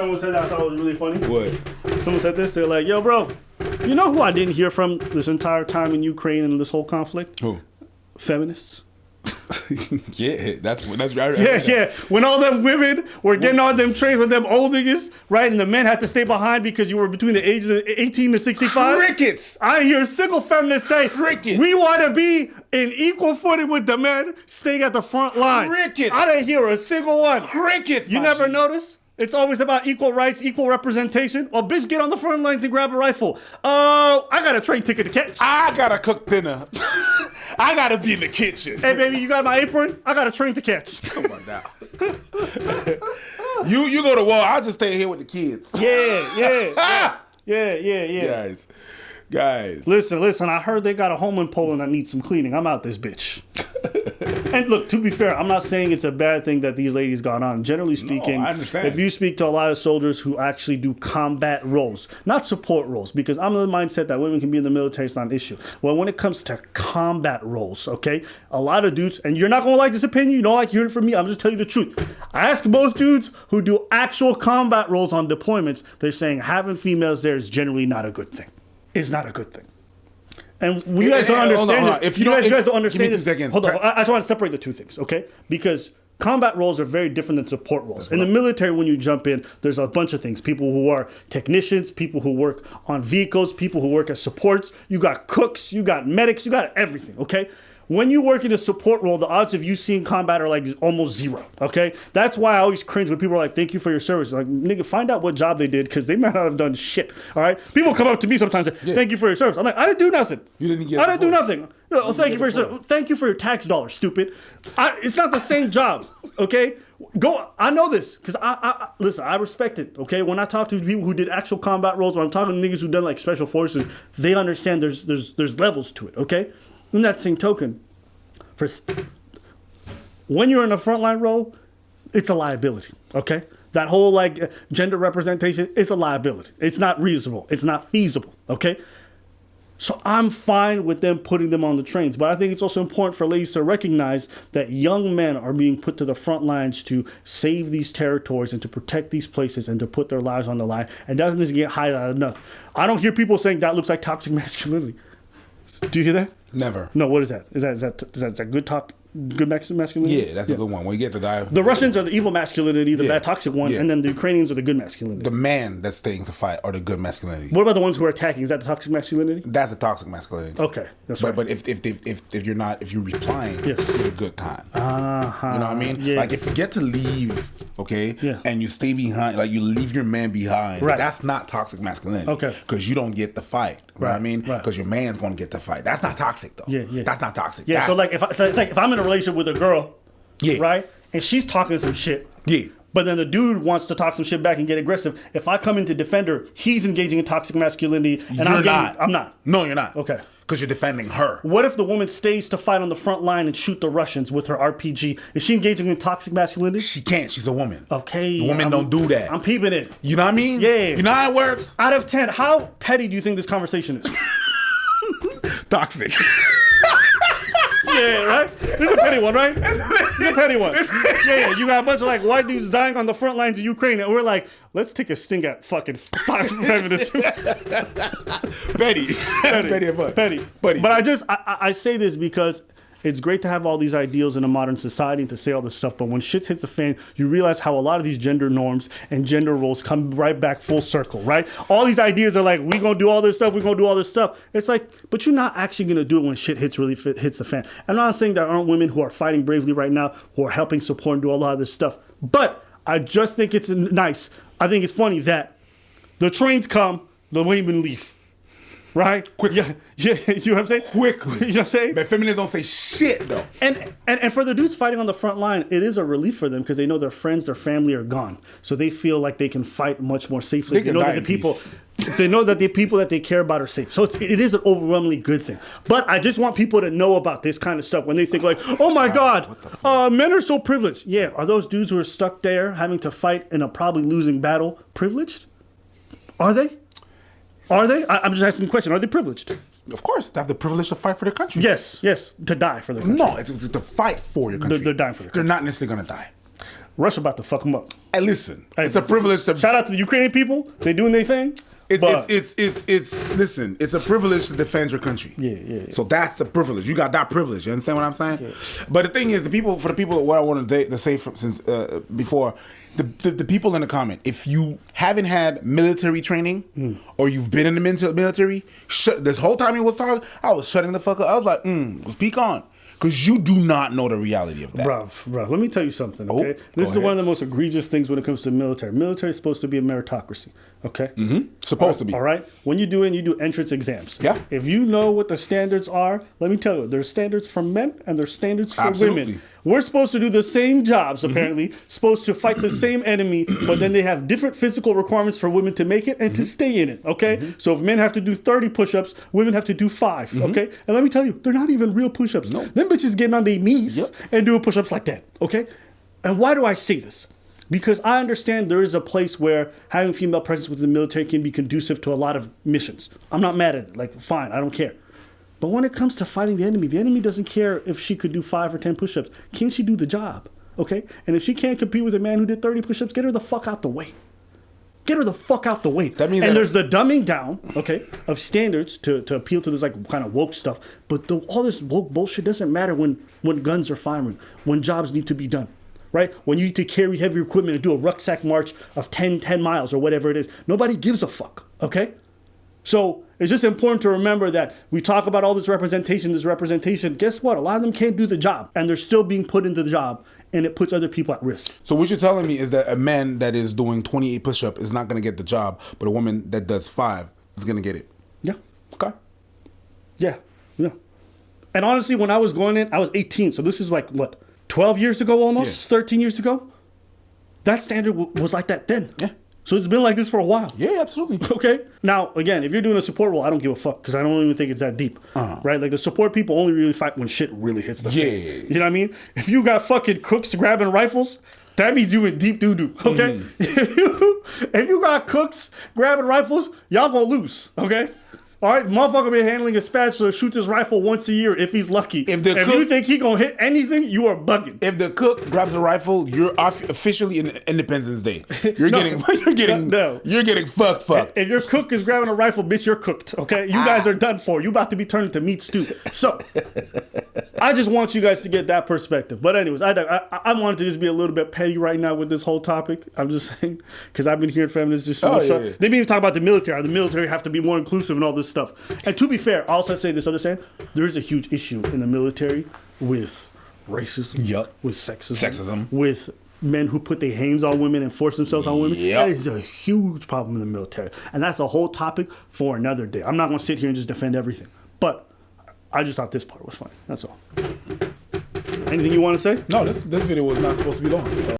someone said that I thought it was really funny? What? Someone said this. They're like, yo, bro, you know who I didn't hear from this entire time in Ukraine and this whole conflict? Who? Feminists. Yeah, that's right. Yeah. When all them women were getting on them trains with them old niggas, right? And the men had to stay behind because you were between the ages of 18 to 65. Crickets. I hear a single feminist say, Crickets. We want to be in equal footing with the men staying at the front line. Crickets. I didn't hear a single one. Crickets. You never notice? It's always about equal rights, equal representation. Well, bitch, get on the front lines and grab a rifle. I got a train ticket to catch. I gotta cook dinner. I gotta be in the kitchen. Hey, baby, you got my apron? I got a train to catch. Come on now. You go to war. I'll just stay here with the kids. Yeah. Guys. Listen. I heard they got a home in Poland that needs some cleaning. I'm out this bitch. And look, to be fair, I'm not saying it's a bad thing that these ladies got on. Generally speaking, I understand. If you speak to a lot of soldiers who actually do combat roles, not support roles, because I'm of the mindset that women can be in the military, it's not an issue. Well, when it comes to combat roles, okay, a lot of dudes, and you're not going to like this opinion, you don't like hearing it from me, I'm just telling you the truth. I ask most dudes who do actual combat roles on deployments, they're saying having females there is generally not a good thing. It's not a good thing. And you guys don't understand this. If you guys don't understand this. Seconds. Hold on. I just want to separate the two things, okay? Because combat roles are very different than support roles. In the military, when you jump in, there's a bunch of things. People who are technicians, people who work on vehicles, people who work as supports. You got cooks, you got medics, you got everything, okay? When you work in a support role, the odds of you seeing combat are like almost zero, okay? That's why I always cringe when people are like, thank you for your service. Like, nigga, find out what job they did because they might not have done shit, all right? People come up to me sometimes and say, thank you for your service. I'm like, I didn't do nothing. You didn't get I didn't do nothing. No, thank you for your service. Thank you for your tax dollars, stupid. It's not the same job, okay? I know this because listen, I respect it, okay? When I talk to people who did actual combat roles, when I'm talking to niggas who done like special forces, they understand there's levels to it, okay? In that same token, when you're in a frontline role, it's a liability, okay? That whole like gender representation, it's a liability. It's not reasonable. It's not feasible, okay? So I'm fine with them putting them on the trains, but I think it's also important for ladies to recognize that young men are being put to the front lines to save these territories and to protect these places and to put their lives on the line. And doesn't this get highlighted enough? I don't hear people saying that looks like toxic masculinity. Do you hear that? Never. No, what is that? Is that good talk? Good masculinity? Yeah, that's a good one. When you get to die, the Russians are the evil masculinity, the bad toxic one, and then the Ukrainians are the good masculinity. The man that's staying to fight are the good masculinity. What about the ones who are attacking? Is that the toxic masculinity? That's the toxic masculinity. Okay, that's right. But if you're replying, yes, you're the good kind. You know what I mean? Yeah. Like if you get to leave, okay, and you stay behind, like you leave your man behind, right? That's not toxic masculinity. Okay, because you don't get the fight. You know what I mean? Right. Because your man's gonna get the fight. That's not toxic though. Yeah. That's not toxic. Yeah. So like it's like if I'm in a relationship with a girl, right, and she's talking some shit, but then the dude wants to talk some shit back and get aggressive. If I come in to defend her, he's engaging in toxic masculinity, and I'm not. No, you're not. Okay. Because you're defending her. What if the woman stays to fight on the front line and shoot the Russians with her RPG? Is she engaging in toxic masculinity? She can't. She's a woman. Okay. The women don't do that. I'm peeping it. You know what I mean? Yeah. You know how it works? Out of 10, how petty do you think this conversation is? Toxic. Yeah, right? This is a petty one, right? This is a petty one. Yeah. You got a bunch of like white dudes dying on the front lines of Ukraine, and we're like, let's take a sting at fucking feminism. Petty. That's petty as fuck. Petty. But I say this because it's great to have all these ideals in a modern society and to say all this stuff, but when shit hits the fan, you realize how a lot of these gender norms and gender roles come right back full circle, right? All these ideas are like, we gonna do all this stuff, we gonna do all this stuff. It's like, but you're not actually gonna do it when shit hits the fan. I'm not saying there aren't women who are fighting bravely right now, who are helping support and do a lot of this stuff, but I just think it's nice. I think it's funny that the trains come, the women leave. Right? Quick. Yeah, you know what I'm saying? Quickly. You know what I'm saying? But feminists don't say shit, though. And for the dudes fighting on the front line, it is a relief for them because they know their friends, their family are gone. So they feel like they can fight much more safely. They know that they know that the people that they care about are safe. So it is an overwhelmingly good thing. But I just want people to know about this kind of stuff when they think like, oh my God, men are so privileged. Yeah, are those dudes who are stuck there having to fight in a probably losing battle privileged? Are they? Are they? I'm just asking the question. Are they privileged? Of course. They have the privilege to fight for their country. Yes. To die for their country. No, it's to fight for your country. They're dying for their country. They're not necessarily going to die. Russia about to fuck them up. Hey, listen, it's a privilege to shout out to the Ukrainian people. They doing their thing. Listen, it's a privilege to defend your country. Yeah. So that's the privilege. You got that privilege. You understand what I'm saying? Yeah. But the thing is, for the people, what I wanted to say since before, the people in the comment, if you haven't had military training or you've been in the military, this whole time he was talking, I was shutting the fuck up. I was like, speak on. Because you do not know the reality of that. Bruh, let me tell you something, okay? This is one of the most egregious things when it comes to the military. Military is supposed to be a meritocracy, okay? Supposed to be. All right? When you do entrance exams. Yeah. If you know what the standards are, let me tell you, there's standards for men and there's standards for women. We're supposed to do the same jobs, apparently, supposed to fight the same enemy, but then they have different physical requirements for women to make it and to stay in it, okay? So if men have to do 30 push-ups, women have to do 5, okay? And let me tell you, they're not even real push-ups. No. Them bitches getting on their knees and doing push-ups like that, okay? And why do I say this? Because I understand there is a place where having female presence within the military can be conducive to a lot of missions. I'm not mad at it. Like, fine, I don't care. But when it comes to fighting the enemy doesn't care if she could do 5 or 10 push-ups. Can she do the job? Okay? And if she can't compete with a man who did 30 push-ups, get her the fuck out the way. Get her the fuck out the way. That means there's the dumbing down, okay, of standards to appeal to this like kind of woke stuff. But all this woke bullshit doesn't matter when guns are firing, when jobs need to be done. Right? When you need to carry heavy equipment and do a rucksack march of 10 miles or whatever it is. Nobody gives a fuck. Okay? So it's just important to remember that we talk about all this representation. Guess what? A lot of them can't do the job and they're still being put into the job and it puts other people at risk. So what you're telling me is that a man that is doing 28 push-ups is not going to get the job, but a woman that does 5 is going to get it. Yeah. Okay. Yeah. And honestly, when I was going in, I was 18. So this is like, what, 12 years ago almost? 13 years ago? That standard was like that then. Yeah. So it's been like this for a while. Yeah, absolutely. Okay. Now, again, if you're doing a support role, I don't give a fuck because I don't even think it's that deep. Right? Like the support people only really fight when shit really hits the fan. You know what I mean? If you got fucking cooks grabbing rifles, that means you in deep doo-doo. Okay? If you got cooks grabbing rifles, y'all gonna lose. Okay? All right, motherfucker be handling a spatula, shoots his rifle once a year if he's lucky. If you think he gonna hit anything, you are bugging. If the cook grabs a rifle, you're officially in Independence Day. You're getting fucked. If your cook is grabbing a rifle, bitch, you're cooked. Okay, you guys are done for. You about to be turned into meat stew. So, I just want you guys to get that perspective. But anyways, I wanted to just be a little bit petty right now with this whole topic. I'm just saying because I've been hearing feminists just they didn't even talk about the military. The military have to be more inclusive and all this stuff. And to be fair, I also say this other saying, there is a huge issue in the military with racism, with sexism, with men who put their hands on women and force themselves on women. That is a huge problem in the military. And that's a whole topic for another day. I'm not going to sit here and just defend everything. But I just thought this part was funny. That's all. Anything you want to say? No, this video was not supposed to be long. So.